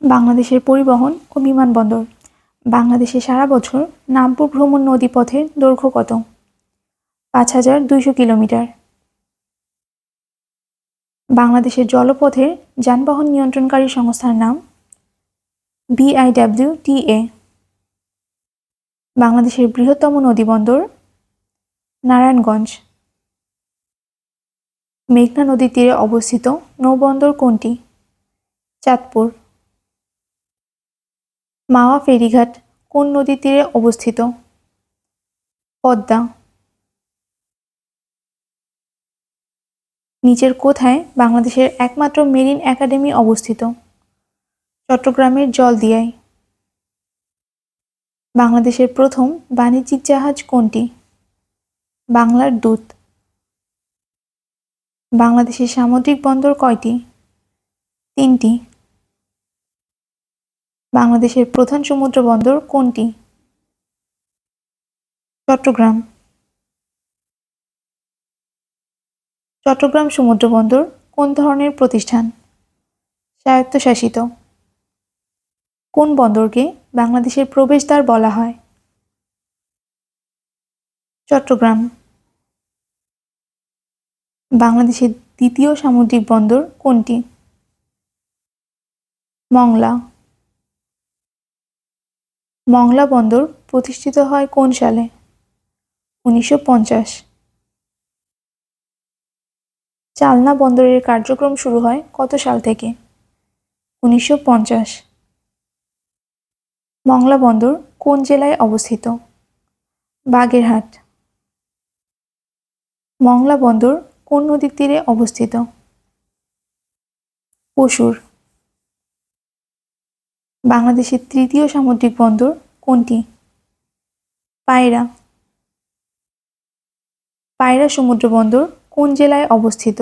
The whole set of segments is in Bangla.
বাংলাদেশের পরিবহন ও বিমানবন্দর। বাংলাদেশে সারা বছর নামপুর ভ্রমণ নদীপথের দৈর্ঘ্য কত? 5200 কিলোমিটার। বাংলাদেশের জলপথের যানবাহন নিয়ন্ত্রণকারী সংস্থার নাম BIWTA। বাংলাদেশের বৃহত্তম নদীবন্দর নারায়ণগঞ্জ। মেঘনা নদীর তীরে অবস্থিত নৌবন্দর কোনটি? চাঁদপুর। মাওয়া ফেরিঘাট কোন নদীর তীরে অবস্থিত? পদ্মা। নিচের কোথায় বাংলাদেশের একমাত্র মেরিন একাডেমি অবস্থিত? চট্টগ্রামের জলদিয়ায়। বাংলাদেশের প্রথম বাণিজ্যিক জাহাজ কোনটি? বাংলার দূত। বাংলাদেশের সামুদ্রিক বন্দর কয়টি? 3টি। বাংলাদেশের প্রধান সমুদ্র বন্দর কোনটি? চট্টগ্রাম। চট্টগ্রাম সমুদ্র বন্দর কোন ধরনের প্রতিষ্ঠান? স্বায়ত্তশাসিত। কোন বন্দরকে বাংলাদেশের প্রবেশদ্বার বলা হয়? চট্টগ্রাম। বাংলাদেশের দ্বিতীয় সামুদ্রিক বন্দর কোনটি? মংলা। মংলা বন্দর প্রতিষ্ঠিত হয় কোন সালে? 1950। চালনা বন্দরের কার্যক্রম শুরু হয় কত সাল থেকে? 1950। মংলা বন্দর কোন জেলায় অবস্থিত? বাগেরহাট। মংলা বন্দর কোন নদীর তীরে অবস্থিত? পশুর। বাংলাদেশের তৃতীয় সামুদ্রিক বন্দর কোনটি? পায়রা। পায়রা সমুদ্র বন্দর কোন জেলায় অবস্থিত?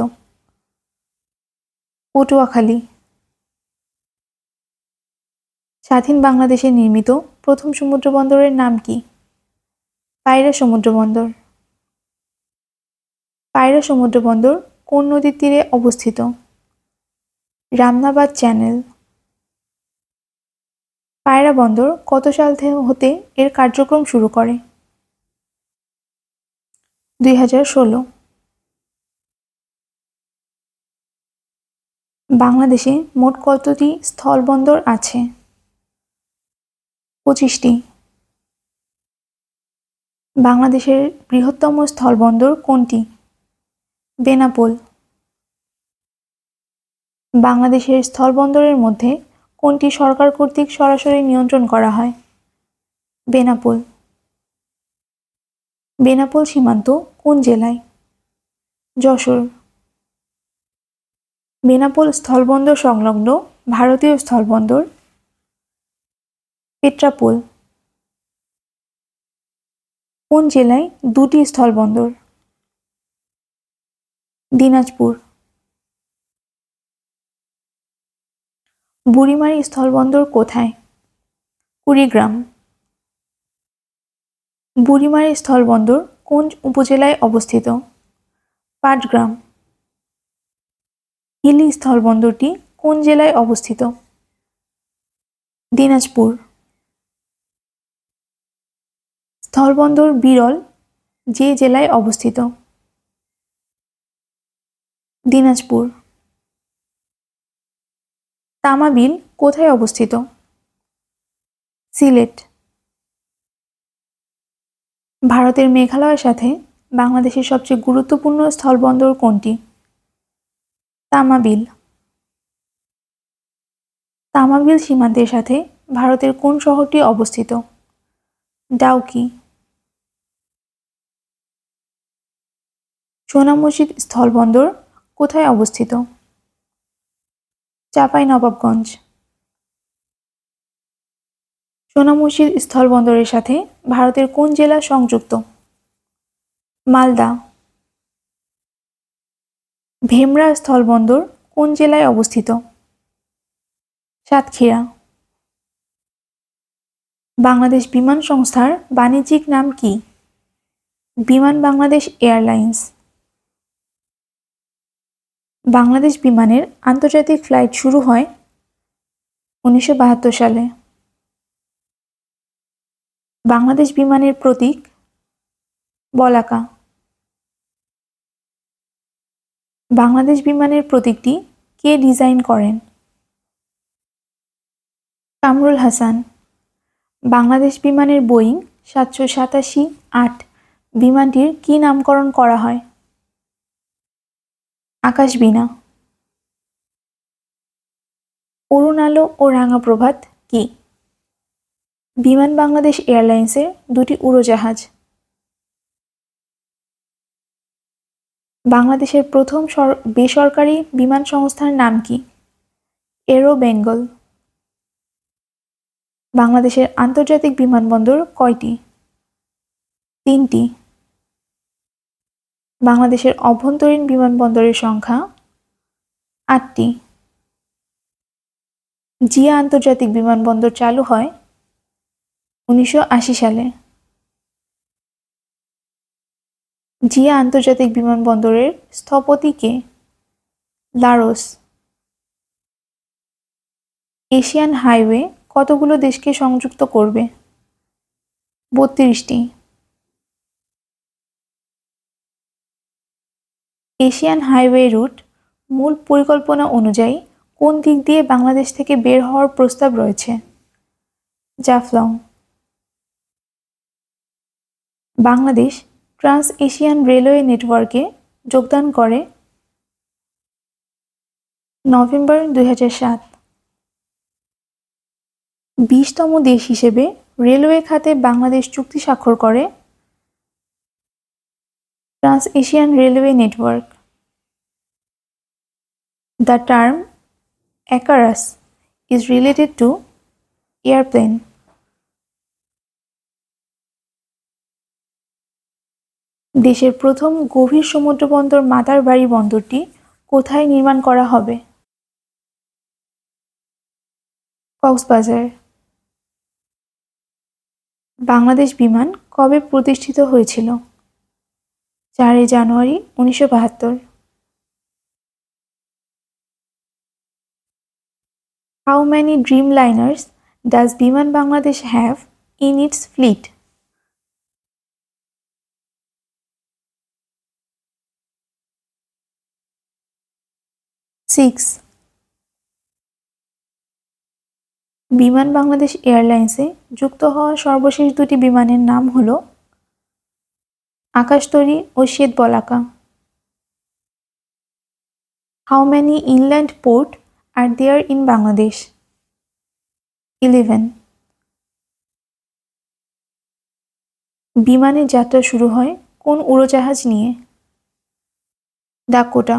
পটুয়াখালী। স্বাধীন বাংলাদেশে নির্মিত প্রথম সমুদ্র বন্দরের নাম কি? পায়রা সমুদ্র বন্দর। পায়রা সমুদ্র বন্দর কোন নদীর তীরে অবস্থিত? রামনাবাদ চ্যানেল। পায়রা বন্দর কত সাল হতে এর কার্যক্রম শুরু করে? 2016। বাংলাদেশে মোট কতটি স্থলবন্দর আছে? 25টি। বাংলাদেশের বৃহত্তম স্থলবন্দর কোনটি? বেনাপোল। বাংলাদেশের স্থলবন্দরের মধ্যে কোনটি সরকার কর্তৃক সরাসরি নিয়ন্ত্রণ করা হয়? বেনাপোল। বেনাপোল সীমান্ত কোন জেলায়? যশোর। বেনাপোল স্থলবন্দর সংলগ্ন ভারতীয় স্থলবন্দর পেট্রাপোল। কোন জেলায় 2টি স্থলবন্দর? দিনাজপুর। বুড়িমারী স্থলবন্দর কোথায়? কুড়িগ্রাম। বুড়িমারী স্থলবন্দর কোন উপজেলায় অবস্থিত? পাটগ্রাম। হিলি স্থলবন্দরটি কোন জেলায় অবস্থিত? দিনাজপুর। স্থলবন্দর বিরল যে জেলায় অবস্থিত? দিনাজপুর। তামাবিল কোথায় অবস্থিত? সিলেট। ভারতের মেঘালয়ের সাথে বাংলাদেশের সবচেয়ে গুরুত্বপূর্ণ স্থলবন্দর কোনটি? তামাবিল। তামাবিল সীমান্তের সাথে ভারতের কোন শহরটি অবস্থিত? ডাউকি। সোনা মসজিদ স্থলবন্দর কোথায় অবস্থিত? চাঁপাইনবাবগঞ্জ। সোনা মসজিদ স্থলবন্দরের সাথে ভারতের কোন জেলা সংযুক্ত? মালদা। ভেমরা স্থলবন্দর কোন জেলায় অবস্থিত? সাতক্ষীরা। বাংলাদেশ বিমান সংস্থার বাণিজ্যিক নাম কি? বিমান বাংলাদেশ এয়ারলাইন্স। বাংলাদেশ বিমানের আন্তর্জাতিক ফ্লাইট শুরু হয় 1972 সালে। বাংলাদেশ বিমানের প্রতীক বলাকা। বাংলাদেশ বিমানের প্রতীকটি কে ডিজাইন করেন? কামরুল হাসান। বাংলাদেশ বিমানের বোয়িং 787-8 বিমানটির কী নামকরণ করা হয়? আকাশবীণা। অরুণ আলো ও রাঙা প্রভাত কি? বিমান বাংলাদেশ এয়ারলাইন্সের দুটি উড়োজাহাজ। বাংলাদেশের প্রথম বেসরকারি বিমান সংস্থার নাম কি? এরো বেঙ্গল। বাংলাদেশের আন্তর্জাতিক বিমানবন্দর কয়টি? 3টি। বাংলাদেশের অভ্যন্তরীণ বিমানবন্দরের সংখ্যা 8টি। জিয়া আন্তর্জাতিক বিমানবন্দর চালু হয় 1980 সালে। জিয়া আন্তর্জাতিক বিমানবন্দরের স্থপতি কে? লারোস। এশিয়ান হাইওয়ে কতগুলো দেশকে সংযুক্ত করবে? 32টি। এশিয়ান হাইওয়ে রুট মূল পরিকল্পনা অনুযায়ী কোন দিক দিয়ে বাংলাদেশ থেকে বের হওয়ার প্রস্তাব রয়েছে? Jaflong. Bangladesh trans Asian railway নেটওয়ার্কে যোগদান করে নভেম্বর 2007। 20তম দেশ হিসেবে রেলওয়ে খাতে বাংলাদেশ চুক্তি স্বাক্ষর করে trans Asian railway network. The term Icarus is related to airplane. দেশের প্রথম গভীর সমুদ্রবন্দর মাতারবাড়ি বন্দরটি কোথায় নির্মাণ করা হবে? কক্সবাজার। বাংলাদেশ বিমান কবে প্রতিষ্ঠিত হয়েছিল? 4 জানুয়ারি 1972। How many Dreamliners does Biman Bangladesh have in its fleet? 6। বিমান বাংলাদেশ এয়ারলাইন্সে যুক্ত হওয়া সর্বশেষ দুটি বিমানের নাম হল আকাশতরী ও শ্বেতবলাকা। How many inland port are there in Bangladesh? 11। বিমানের যাত্রা শুরু হয় কোন উড়োজাহাজ নিয়ে? ডাকোটা।